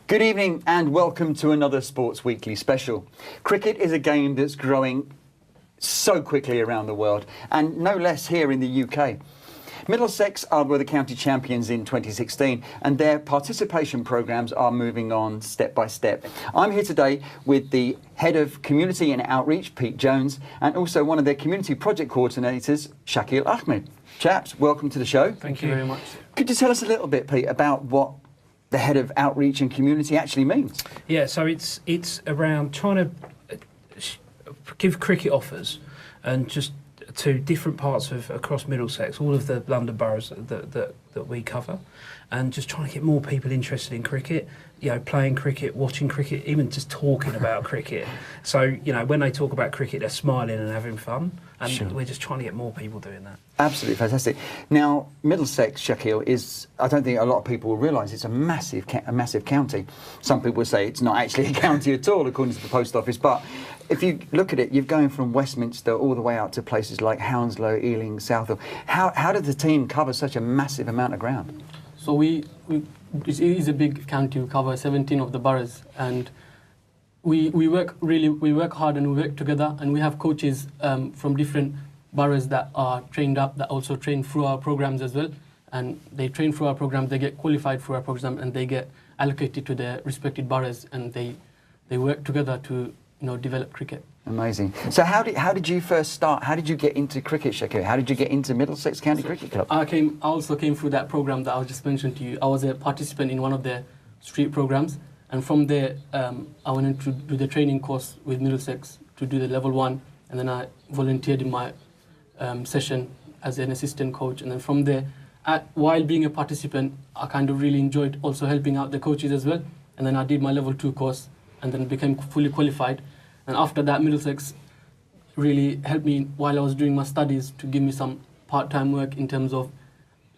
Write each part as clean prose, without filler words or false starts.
Good evening and welcome to another Sports Weekly special. Cricket is a game that's growing so quickly around the world, and no less here in the UK. Middlesex were the county champions in 2016, and their participation programmes are moving on step by step. I'm here today with the Head of Community and Outreach, Pete Jones, and also one of their community project coordinators, Shakeel Ahmed. Chaps, welcome to the show. Thank you very much. Could you tell us a little bit, Pete, about what the Head of Outreach and Community actually means? Yeah, so it's around trying to give cricket offers and just to different parts of across Middlesex, all of the London boroughs that we cover, and just trying to get more people interested in cricket, you know, playing cricket, watching cricket, even just talking about cricket. So, you know, when they talk about cricket, they're smiling and having fun, and Sure. We're just trying to get more people doing that. Absolutely fantastic. Now, Middlesex, Shakeel, is, I don't think a lot of people will realise, it's a massive county. Some people would say it's not actually a county at all, according to the Post Office, but if you look at it, you're going from Westminster all the way out to places like Hounslow, Ealing, Southall. How did the team cover such a massive amount of ground? So it is a big county. We cover 17 of the boroughs, and we work hard and we work together, and we have coaches from different boroughs that are trained up, that also train through our programs as well, and they train through our program, they get qualified through our program, and they get allocated to their respected boroughs, and they work together to develop cricket. Amazing. So how did you first start? How did you get into cricket, Shakeel? How did you get into Middlesex County Cricket Club? I also came through that program that I just mentioned to you. I was a participant in one of their street programs, and from there I went in to do the training course with Middlesex to do the level 1, and then I volunteered in my session as an assistant coach, and then from there, while being a participant, I kind of really enjoyed also helping out the coaches as well, and then I did my level 2 course and then became fully qualified. And after that, Middlesex really helped me while I was doing my studies to give me some part-time work in terms of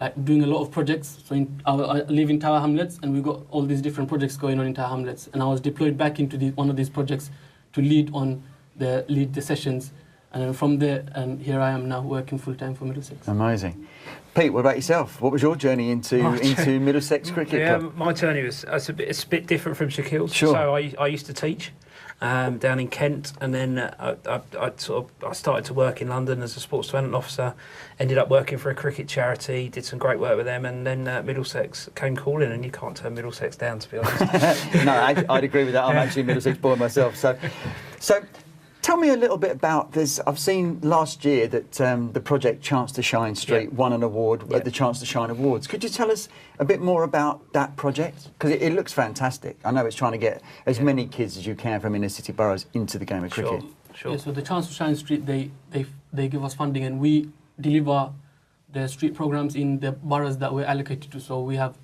like doing a lot of projects. So I live in Tower Hamlets, and we've got all these different projects going on in Tower Hamlets, and I was deployed back into one of these projects to lead the sessions. And then from there, and here I am now working full-time for Middlesex. Amazing. Pete, what about yourself? What was your journey into Middlesex Cricket Club? Yeah, my journey was it's a bit different from Shakeel's. Sure. So I used to teach down in Kent, and then I started to work in London as a sports development officer. Ended up working for a cricket charity, did some great work with them, and then Middlesex came calling, and you can't turn Middlesex down, to be honest. No, I'd agree with that. I'm actually a Middlesex boy myself. So tell me a little bit about this. I've seen last year that the project Chance to Shine Street won an award at the Chance to Shine Awards. Could you tell us a bit more about that project? Because it looks fantastic. I know it's trying to get as many kids as you can from inner city boroughs into the game of cricket. Sure. Yeah, so the Chance to Shine Street, they give us funding, and we deliver the street programs in the boroughs that we're allocated to. So we have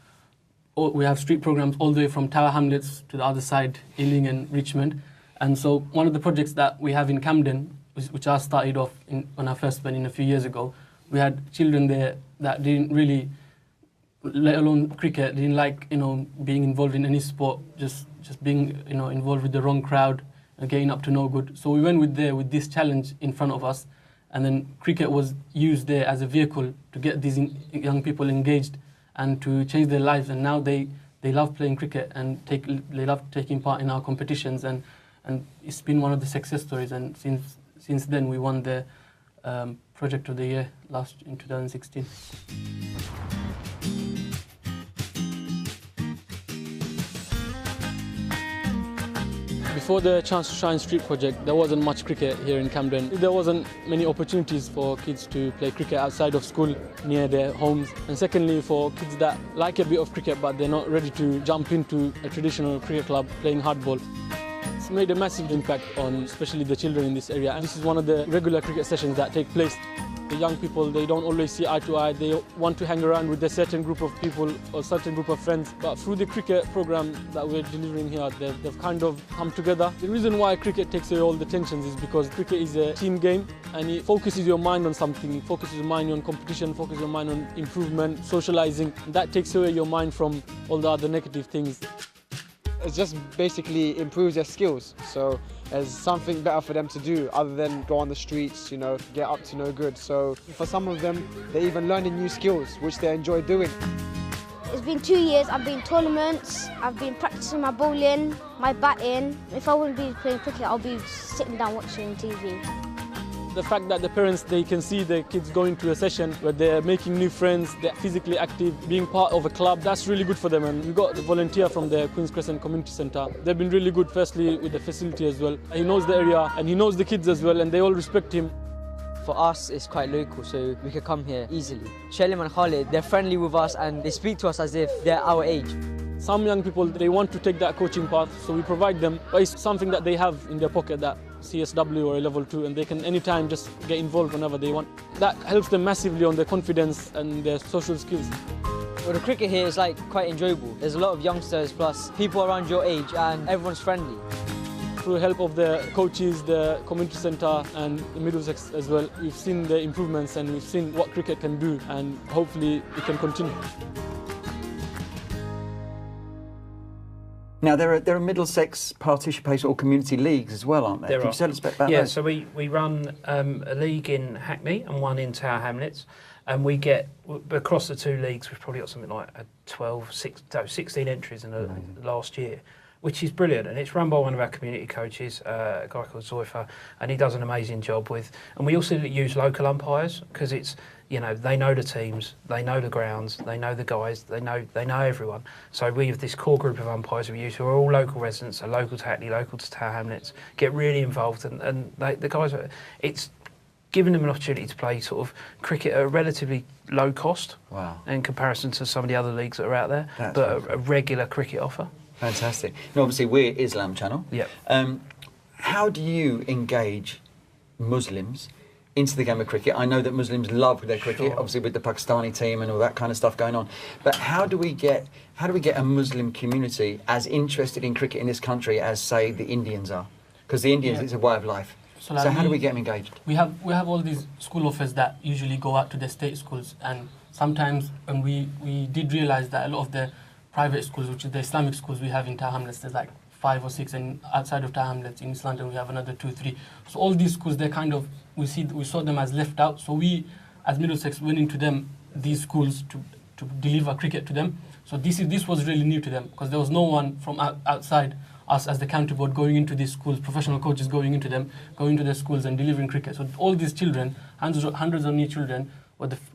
street programs all the way from Tower Hamlets to the other side, Ealing and Richmond. And so one of the projects that we have in Camden, which I started off when I first went in a few years ago, we had children there that didn't really, let alone cricket, didn't like being involved in any sport, just being involved with the wrong crowd and getting up to no good. So we went with this challenge in front of us, and then cricket was used there as a vehicle to get these young people engaged and to change their lives. And now they love playing cricket and they love taking part in our competitions, and it's been one of the success stories. And since then, we won the Project of the Year in 2016. Before the Chance to Shine Street project, there wasn't much cricket here in Camden. There wasn't many opportunities for kids to play cricket outside of school, near their homes. And secondly, for kids that like a bit of cricket but they're not ready to jump into a traditional cricket club playing hardball. It's made a massive impact on especially the children in this area, and this is one of the regular cricket sessions that take place. The young people, they don't always see eye to eye. They want to hang around with a certain group of people or certain group of friends, but through the cricket program that we're delivering here, they've kind of come together. The reason why cricket takes away all the tensions is because cricket is a team game, and it focuses your mind on something. It focuses your mind on competition, focuses your mind on improvement, socializing. And that takes away your mind from all the other negative things. It just basically improves their skills. So there's something better for them to do other than go on the streets, get up to no good. So for some of them, they're even learning new skills, which they enjoy doing. It's been 2 years. I've been tournaments. I've been practicing my bowling, my batting. If I wouldn't be playing cricket, I'll be sitting down watching TV. The fact that the parents, they can see the kids going to a session where they're making new friends, they're physically active, being part of a club, that's really good for them. And we got the volunteer from the Queen's Crescent Community Centre. They've been really good, firstly, with the facility as well. He knows the area and he knows the kids as well, and they all respect him. For us, it's quite local, so we could come here easily. Shelim and Khalid, they're friendly with us and they speak to us as if they're our age. Some young people, they want to take that coaching path, so we provide them, but it's something that they have in their pocket, that CSW or a level 2, and they can anytime just get involved whenever they want. That helps them massively on their confidence and their social skills. Well, the cricket here is like quite enjoyable. There's a lot of youngsters plus people around your age and everyone's friendly. Through the help of the coaches, the community centre and the Middlesex as well, we've seen the improvements and we've seen what cricket can do, and hopefully it can continue. Now, there are Middlesex participation or community leagues as well, aren't there? There Can are. you tell us about Yeah, those? so we run a league in Hackney and one in Tower Hamlets, and we get, across the two leagues, we've probably got something like 16 entries in the last year, which is brilliant, and it's run by one of our community coaches, a guy called Zoifa, and he does an amazing job with, and we also use local umpires, because it's, you know, they know the teams, they know the grounds, they know the guys, they know everyone. So we have this core group of umpires we use who are all local residents, so local to Hackney, local to Tower Hamlets, get really involved, and the guys it's giving them an opportunity to play sort of cricket at a relatively low cost. Wow. In comparison to some of the other leagues that are out there, That's but a regular cricket offer. Fantastic. And obviously, we're Islam Channel. Yep. How do you engage Muslims into the game of cricket? I know that Muslims love their cricket, Sure. obviously with the Pakistani team and all that kind of stuff going on. But how do we get a Muslim community as interested in cricket in this country as, say, the Indians are? Because the Indians, it's a way of life. So how do we get them engaged? We have all these school offers that usually go out to the state schools, and sometimes, and we did realise that a lot of the private schools, which is the Islamic schools we have in Tower Hamlets, there's like 5 or 6, and outside of Tower Hamlets in East London we have another 2, 3. So all these schools, they kind of, we saw them as left out. So we, as Middlesex, went into these schools to deliver cricket to them. So this was really new to them, because there was no one from outside us as the county board going into these schools, professional coaches going into their schools and delivering cricket. So all these children, hundreds of new children,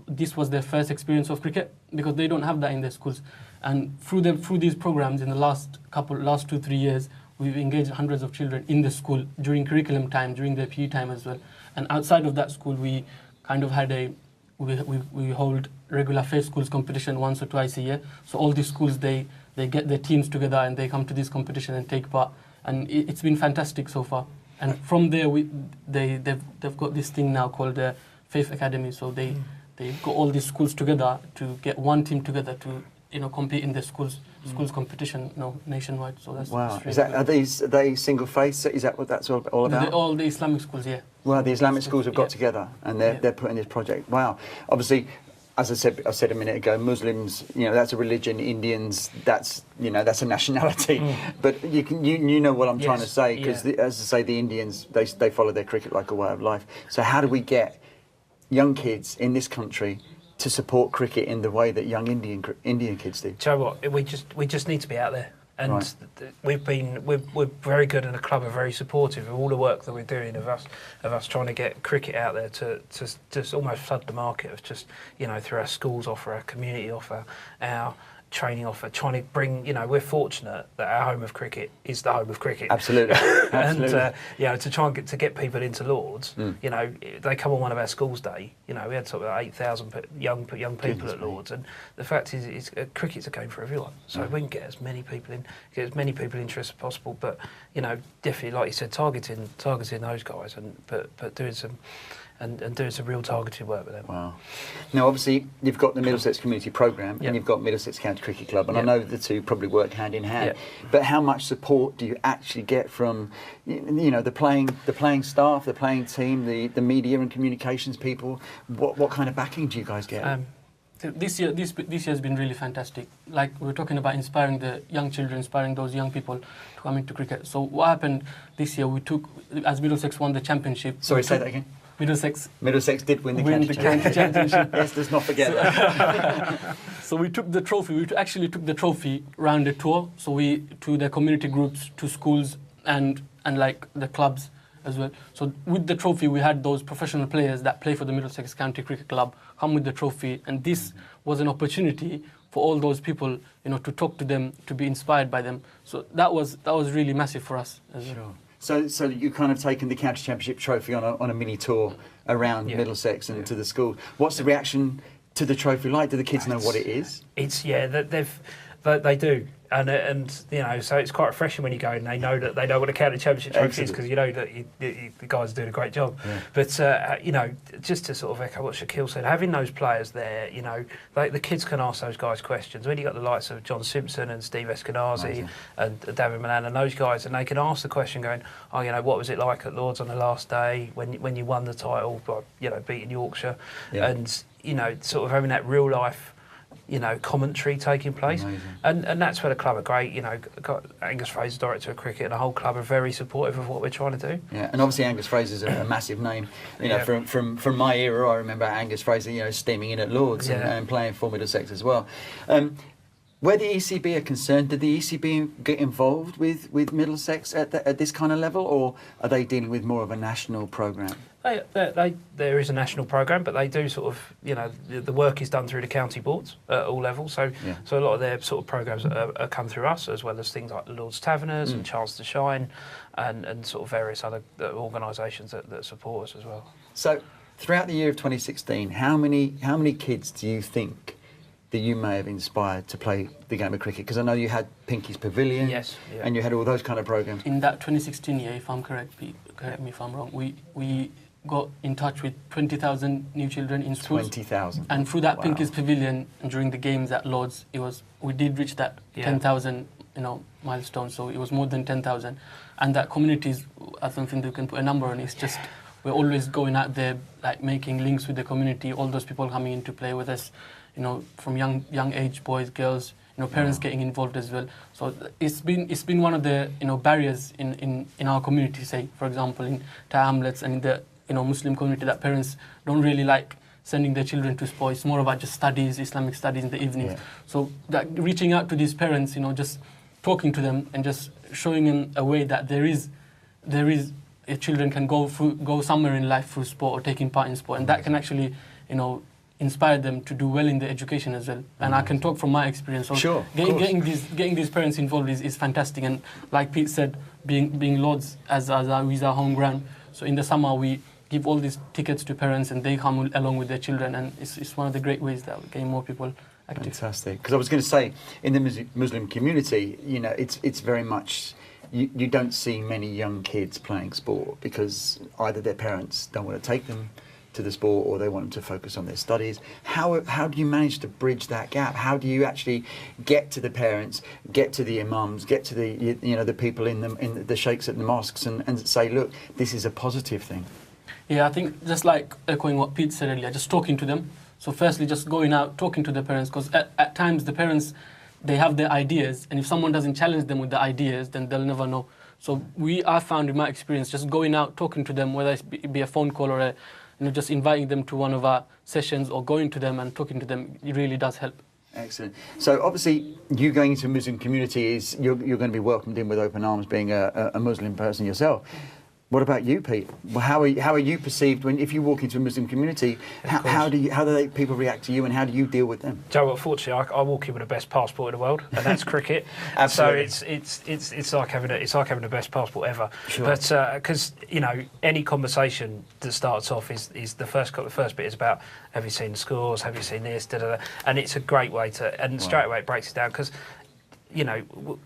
this was their first experience of cricket, because they don't have that in their schools. And through these programs in the last 2-3 years, we've engaged hundreds of children in the school during curriculum time, during their PE time as well. And outside of that school, we kind of had we hold regular faith schools competition once or twice a year. So all these schools, they get their teams together and they come to this competition and take part. And it's been fantastic so far. And from there, they've got this thing now called the Faith Academy. So they've got all these schools together to get one team together to compete in the schools competition nationwide. So that's Wow. That's really Are they single faith? Is that what that's all about? all the Islamic schools, yeah. Well, the Islamic schools have got Yeah. together and they're putting this project. Wow. Obviously, as I said a minute ago, Muslims, that's a religion. Indians, that's a nationality. But you know what I'm trying to Yes, say, because yeah. as I say, the Indians they follow their cricket like a way of life. So how do we get young kids in this country to support cricket in the way that young Indian kids do? Do you know what? We just need to be out there, and Right. we're very good, and the club are very supportive of all the work that we're doing of us trying to get cricket out there to just almost flood the market of just through our schools offer, our community offer, our training offer, trying to bring, we're fortunate that our home of cricket is the home of cricket. Absolutely. Absolutely. And to try and to get people into Lords, they come on one of our schools day, we had sort of 8,000 young people at Lords, and the fact is cricket's a game for everyone, so we can get as many people interested as possible, but definitely, like you said, targeting those guys, but doing some and doing some real targeted work with them. Wow. Now, obviously, you've got the Middlesex Community Programme Yep. and you've got Middlesex County Cricket Club, and I Yep. know the two probably work hand in hand. Yep. But how much support do you actually get from, the playing staff, the playing team, the media and communications people? What kind of backing do you guys get? This year has been really fantastic. Like we were talking about inspiring the young children, inspiring those young people to come into cricket. So what happened this year? As Middlesex won the championship. Sorry, say that again. Middlesex did win the win county the county championship. Yes, let's not forget that. So we took the trophy. We actually took the trophy round the tour. So we to the community groups, to schools, and like the clubs as well. So with the trophy, we had those professional players that play for the Middlesex County Cricket Club come with the trophy, and this was an opportunity for all those people, you know, to talk to them, to be inspired by them. So that was really massive for us as well. Sure. So you kind of taken the county championship trophy on a mini tour around Middlesex and to the schools. What's the reaction to the trophy like? Do the kids know what it is? They do, and you know, so it's quite refreshing when you go and they know what a county championship trophy is, because you know that the guys are doing a great job. Yeah. But you know, just to sort of echo what Shakeel said, having those players there, you know, the kids can ask those guys questions. When you got the likes of John Simpson and Steve Eskenazi and David Milan and those guys, and they can ask the question, going, oh, you know, what was it like at Lords on the last day when you won the title by, you know, beating Yorkshire, and you know, sort of having that real life, you know, commentary taking place. And that's where the club are great. You know, got Angus Fraser, director of cricket, and the whole club are very supportive of what we're trying to do. Yeah, and obviously Angus Fraser's a massive name. You know, from my era, I remember Angus Fraser, you know, steaming in at Lords and playing for Middlesex as well. Where the ECB are concerned, did the ECB get involved with Middlesex at this kind of level, or are they dealing with more of a national programme? There is a national programme, but they do sort of, you know, the work is done through the county boards at all levels. So a lot of their sort of programmes are come through us, as well as things like the Lord's Taverners and Chance to Shine, and sort of various other organisations that support us as well. So throughout the year of 2016, how many kids do you think that you may have inspired to play the game of cricket? Because I know you had Pinky's Pavilion, and you had all those kind of programmes. In that 2016 year, if I'm correct, correct me if I'm wrong, we got in touch with 20,000 new children in schools. 20,000. And through that Pinky's Pavilion, and during the games at Lords, we did reach that 10,000, you know, milestone. So it was more than 10,000, and that communities, I don't think we can put a number on. It's just we're always going out there, like making links with the community. All those people coming in to play with us, you know, from young age boys, girls, you know, parents getting involved as well. So it's been one of the, you know, barriers in our community. Say, for example, in Tower Hamlets and in the, you know, Muslim community, that parents don't really like sending their children to sport. It's more about just studies, Islamic studies in the evenings. So that reaching out to these parents, you know, just talking to them and just showing them a way that there is children can go somewhere in life through sport or taking part in sport, and that can actually, you know, inspire them to do well in their education as well. And I can talk from my experience. So getting these parents involved is fantastic. And like Pete said, being Lords as our home ground. So in the summer we give all these tickets to parents, and they come along with their children, and it's one of the great ways that we get more people active. Fantastic. Because I was going to say, in the Muslim community, you know, it's very much, you don't see many young kids playing sport because either their parents don't want to take them to the sport, or they want them to focus on their studies. How do you manage to bridge that gap? How do you actually get to the parents, get to the imams, get to the, you know, the people in the sheikhs at the mosques, and say, look, this is a positive thing? Yeah, I think just like echoing what Pete said earlier, just talking to them. So firstly, just going out, talking to the parents, because at times the parents, they have their ideas, and if someone doesn't challenge them with the ideas, then they'll never know. So I found in my experience, just going out, talking to them, whether it be a phone call or just inviting them to one of our sessions or going to them and talking to them, it really does help. Excellent. So obviously, you going into a Muslim community is you're going to be welcomed in with open arms, being a Muslim person yourself. What about you, Pete? Well, how are you perceived if you walk into a Muslim community? How do people react to you, and how do you deal with them? Joe, unfortunately, I walk in with the best passport in the world, and that's cricket. Absolutely. So it's like having the best passport ever. Sure. But because you know, any conversation that starts off is the first bit is about, have you seen the scores? Have you seen this? Da, da, da. And it's a great way to, and straight away it breaks it down, because you know,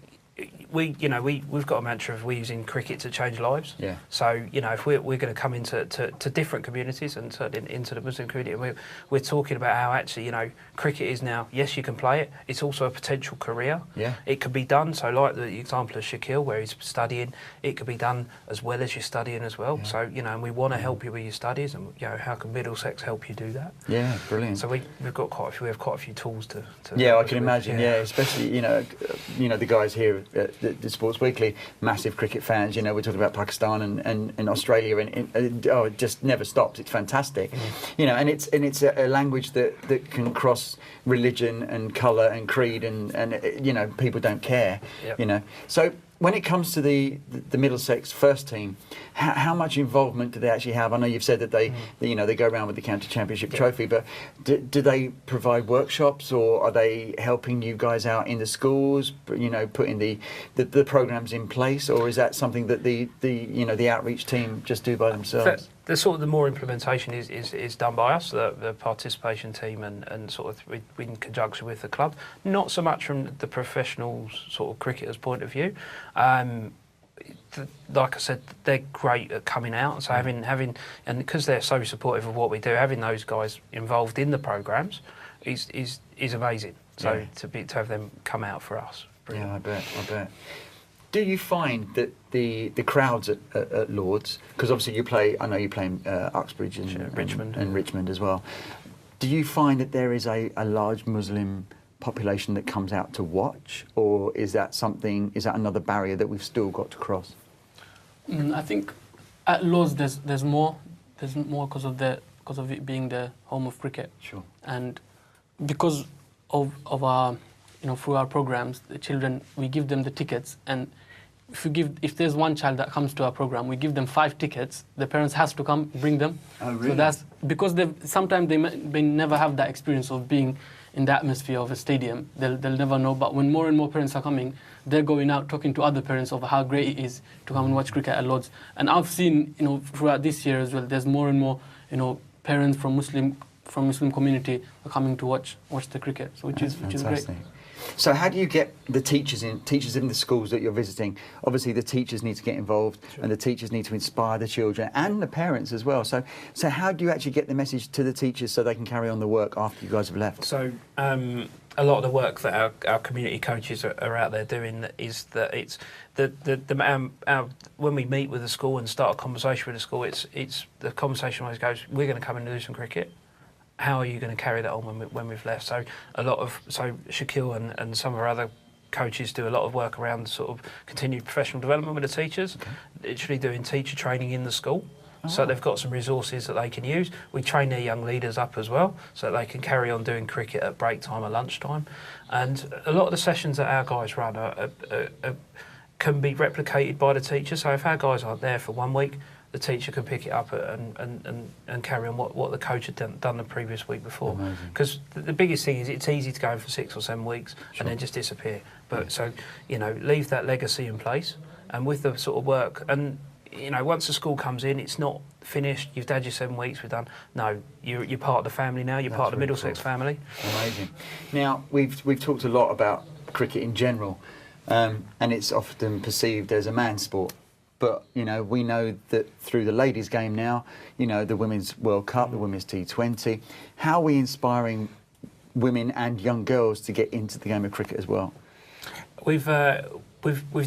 we've got a mantra of we're using cricket to change lives. Yeah. So you know, if we're going to come into different communities, and certainly into the Muslim community, and we're talking about how actually, you know, cricket is now, yes, you can play it. It's also a potential career. Yeah. It could be done. So like the example of Shakeel, where he's studying, it could be done as well as you're studying as well. Yeah. So you know, and we want to help you with your studies, and you know, how can Middlesex help you do that? Yeah, brilliant. So we've got quite a few tools to yeah, I can imagine. Yeah, especially you know the guys here at the Sports Weekly, massive cricket fans. You know, we're talking about Pakistan and Australia, and it just never stops. It's fantastic. You know, and it's a language that can cross religion and colour and creed, and you know, people don't care. Yep. You know, so. When it comes to the Middlesex first team, how much involvement do they actually have? I know you've said that they go around with the county championship trophy, but do they provide workshops, or are they helping you guys out in the schools? You know, putting the programs in place, or is that something that the outreach team just do by themselves? The more implementation is done by us, the participation team, and sort of in conjunction with the club. Not so much from the professional sort of cricketers' point of view. Like I said, they're great at coming out. So having and because they're so supportive of what we do, having those guys involved in the programs is amazing. So to have them come out for us, brilliant. Yeah, I bet. Do you find that the crowds at Lords, because obviously I know you play in Uxbridge and Richmond as well. Do you find that there is a large Muslim population that comes out to watch, or is that another barrier that we've still got to cross? I think at Lords there's more because of it being the home of cricket. Sure. And because of our, you know, through our programs, the children, we give them the tickets, and if there's one child that comes to our program, we give them 5 tickets. The parents has to come bring them. Oh, really? So that's because sometimes they never have that experience of being in the atmosphere of a stadium. They'll never know. But when more and more parents are coming, they're going out talking to other parents of how great it is to come and watch cricket at Lords. And I've seen, you know, throughout this year as well, there's more and more, you know, parents from Muslim community are coming to watch the cricket, so which is great. So how do you get the teachers in the schools that you're visiting? Obviously the teachers need to get involved, and the teachers need to inspire the children and the parents as well. So how do you actually get the message to the teachers so they can carry on the work after you guys have left? So a lot of the work that our community coaches are out there doing is that it's when we meet with the school and start a conversation with the school, it's the conversation always goes, we're going to come and do some cricket. How are you going to carry that on when we've left? So Shakeel and some of our other coaches do a lot of work around sort of continued professional development with the teachers, literally doing teacher training in the school. So they've got some resources that they can use. We train their young leaders up as well, so that they can carry on doing cricket at break time or lunchtime. And a lot of the sessions that our guys run can be replicated by the teacher. So if our guys aren't there for 1 week, the teacher can pick it up and carry on what the coach had done the previous week before. Because the biggest thing is it's easy to go in for 6 or 7 weeks and then just disappear. But so, you know, leave that legacy in place, and with the sort of work, and you know, once the school comes in, it's not finished. You've had your 7 weeks. We're done. No, you're part of the family now. You're part of the Middlesex family. Amazing. Now we've talked a lot about cricket in general, and it's often perceived as a man's sport. But, you know, we know that through the ladies' game now, you know, the Women's World Cup, the Women's T20, how are we inspiring women and young girls to get into the game of cricket as well? We've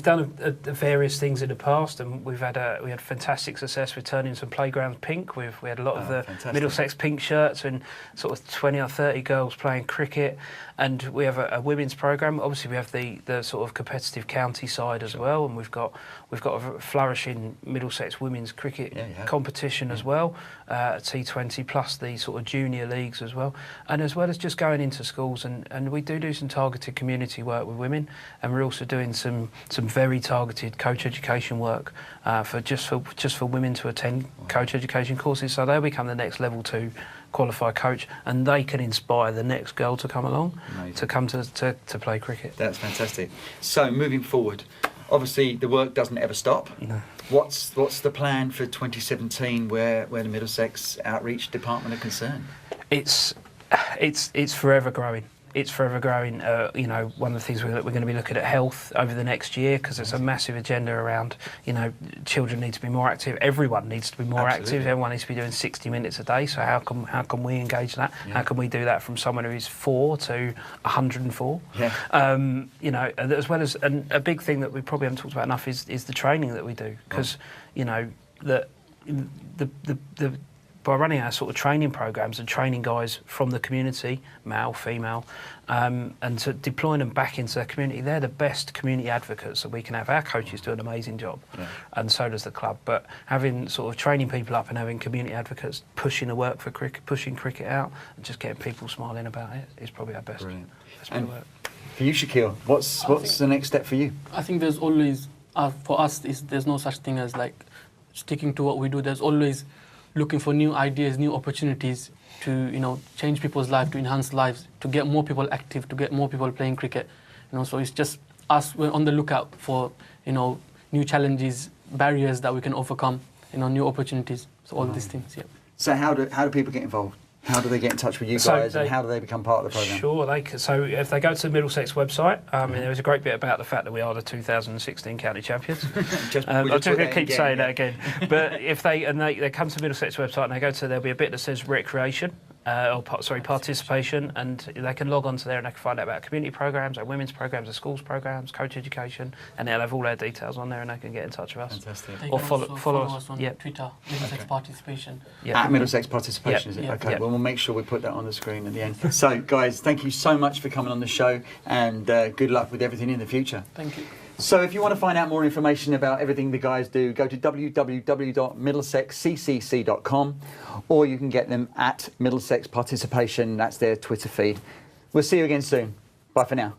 done various things in the past, and we had fantastic success with turning some playgrounds pink. We had a lot of the fantastic. Middlesex pink shirts and sort of 20 or 30 girls playing cricket. And we have a women's programme. Obviously, we have the sort of competitive county side as well, and we've got a flourishing Middlesex women's cricket competition as well, T20 plus the sort of junior leagues as well, and as well as just going into schools and we do some targeted community work with women, and we're also doing some very targeted coach education work for women to attend coach education courses, so they'll become the next level 2 qualified coach, and they can inspire the next girl to come along. Amazing. To come to play cricket. That's fantastic. So moving forward, obviously the work doesn't ever stop. No. What's the plan for 2017 where the Middlesex Outreach Department are concerned? It's forever growing. It's forever growing. You know, one of the things we're going to be looking at health over the next year, because there's a massive agenda around, you know, children need to be more active. Everyone needs to be more active. Everyone needs to be doing 60 minutes a day. So how can we engage that? Yeah. How can we do that from someone who is 4 to 104? Yeah. You know, as well as a big thing that we probably haven't talked about enough is the training that we do, because you know the by running our sort of training programs and training guys from the community, male, female, and to deploying them back into their community, they're the best community advocates that we can have. Our coaches do an amazing job, and so does the club. But having sort of training people up and having community advocates pushing the work for cricket, pushing cricket out, and just getting people smiling about it is probably our best. Brilliant. best bit of work. For you, Shakeel, what's the next step for you? I think there's always, for us, there's no such thing as like sticking to what we do. There's always looking for new ideas, new opportunities to, change people's lives, to enhance lives, to get more people active, to get more people playing cricket. So it's just us, we're on the lookout for, new challenges, barriers that we can overcome, new opportunities. So all these things, yeah. So how do people get involved? How do they get in touch with you guys, and how do they become part of the programme? Sure, so if they go to the Middlesex website, there is a great bit about the fact that we are the 2016 county champions. I'm just going to keep saying that again. But if they come to the Middlesex website and they go to, there'll be a bit that says recreation, participation, and they can log on to there and they can find out about community programmes, our women's programmes, our schools programmes, coach education, and they'll have all our details on there and they can get in touch with us. Fantastic. They Or can follow also us on Twitter, Middlesex Participation. At Middlesex Participation, is it? Yeah. Okay, Yeah. well, we'll make sure we put that on the screen at the end. So, guys, thank you so much for coming on the show, and good luck with everything in the future. Thank you. So if you want to find out more information about everything the guys do, go to www.middlesexccc.com, or you can get them at Middlesex Participation. That's their Twitter feed. We'll see you again soon. Bye for now.